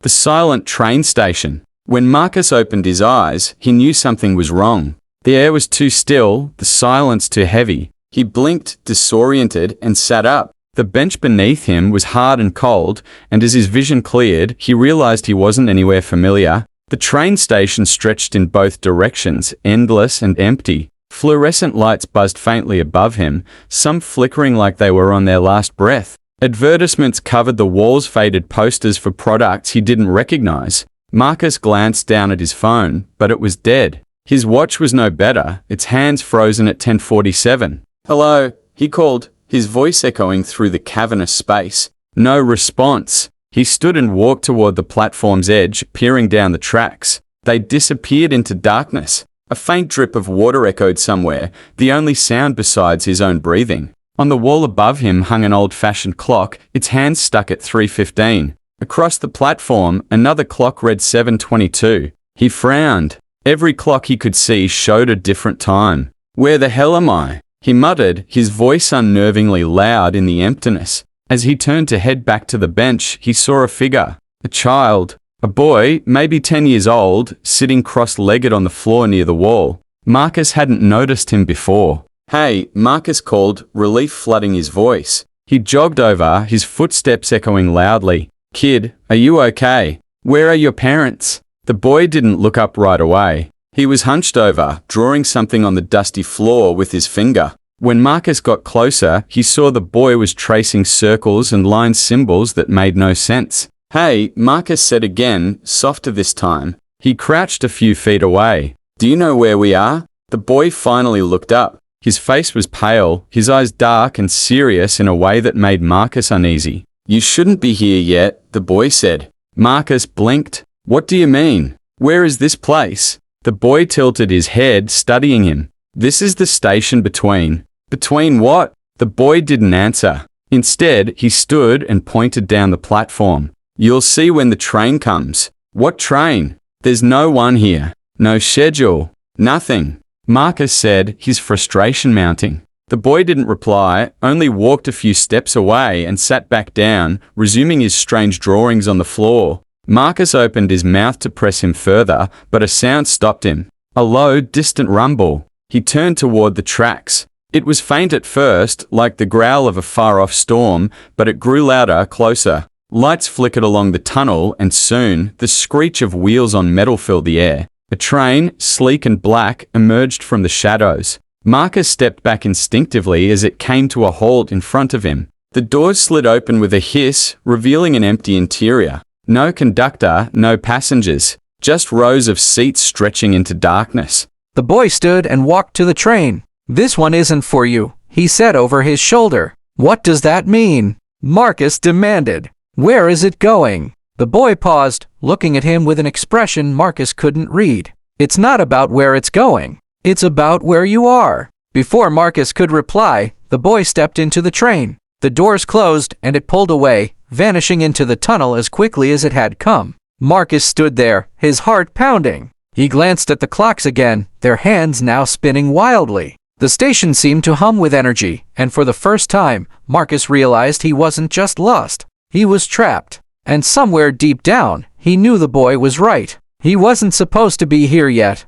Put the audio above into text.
The silent train station. When Marcus opened his eyes, he knew something was wrong. The air was too still, the silence too heavy. He blinked, disoriented, and sat up. The bench beneath him was hard and cold, and as his vision cleared, he realized he wasn't anywhere familiar. The train station stretched in both directions, endless and empty. Fluorescent lights buzzed faintly above him, some flickering like they were on their last breath. Advertisements covered the walls, faded posters for products he didn't recognize. Marcus glanced down at his phone, but it was dead. His watch was no better, its hands frozen at 10:47. "Hello," he called, his voice echoing through the cavernous space. No response. He stood and walked toward the platform's edge, peering down the tracks. They disappeared into darkness. A faint drip of water echoed somewhere, the only sound besides his own breathing. On the wall above him hung an old-fashioned clock, its hands stuck at 3:15. Across the platform, another clock read 7:22. He frowned. Every clock he could see showed a different time. "Where the hell am I?" he muttered, his voice unnervingly loud in the emptiness. As he turned to head back to the bench, he saw a figure. A child. A boy, maybe 10 years old, sitting cross-legged on the floor near the wall. Marcus hadn't noticed him before. "Hey," Marcus called, relief flooding his voice. He jogged over, his footsteps echoing loudly. "Kid, are you okay? Where are your parents?" The boy didn't look up right away. He was hunched over, drawing something on the dusty floor with his finger. When Marcus got closer, he saw the boy was tracing circles and line symbols that made no sense. "Hey," Marcus said again, softer this time. He crouched a few feet away. "Do you know where we are?" The boy finally looked up. His face was pale, his eyes dark and serious in a way that made Marcus uneasy. "You shouldn't be here yet," the boy said. Marcus blinked. "What do you mean? Where is this place?" The boy tilted his head, studying him. "This is the station between." "Between what?" The boy didn't answer. Instead, he stood and pointed down the platform. "You'll see when the train comes." "What train?" "There's no one here. No schedule. Nothing," Marcus said, his frustration mounting. The boy didn't reply, only walked a few steps away and sat back down, resuming his strange drawings on the floor. Marcus opened his mouth to press him further, but a sound stopped him. A low, distant rumble. He turned toward the tracks. It was faint at first, like the growl of a far-off storm, but it grew louder, closer. Lights flickered along the tunnel, and soon, the screech of wheels on metal filled the air. A train, sleek and black, emerged from the shadows. Marcus stepped back instinctively as it came to a halt in front of him. The doors slid open with a hiss, revealing an empty interior. No conductor, no passengers, just rows of seats stretching into darkness. The boy stood and walked to the train. "This one isn't for you," he said over his shoulder. "What does that mean?" Marcus demanded. "Where is it going?" The boy paused, looking at him with an expression Marcus couldn't read. "It's not about where it's going. It's about where you are." Before Marcus could reply, the boy stepped into the train. The doors closed and it pulled away, vanishing into the tunnel as quickly as it had come. Marcus stood there, his heart pounding. He glanced at the clocks again, their hands now spinning wildly. The station seemed to hum with energy, and for the first time, Marcus realized he wasn't just lost. He was trapped. And somewhere deep down, he knew the boy was right. He wasn't supposed to be here yet.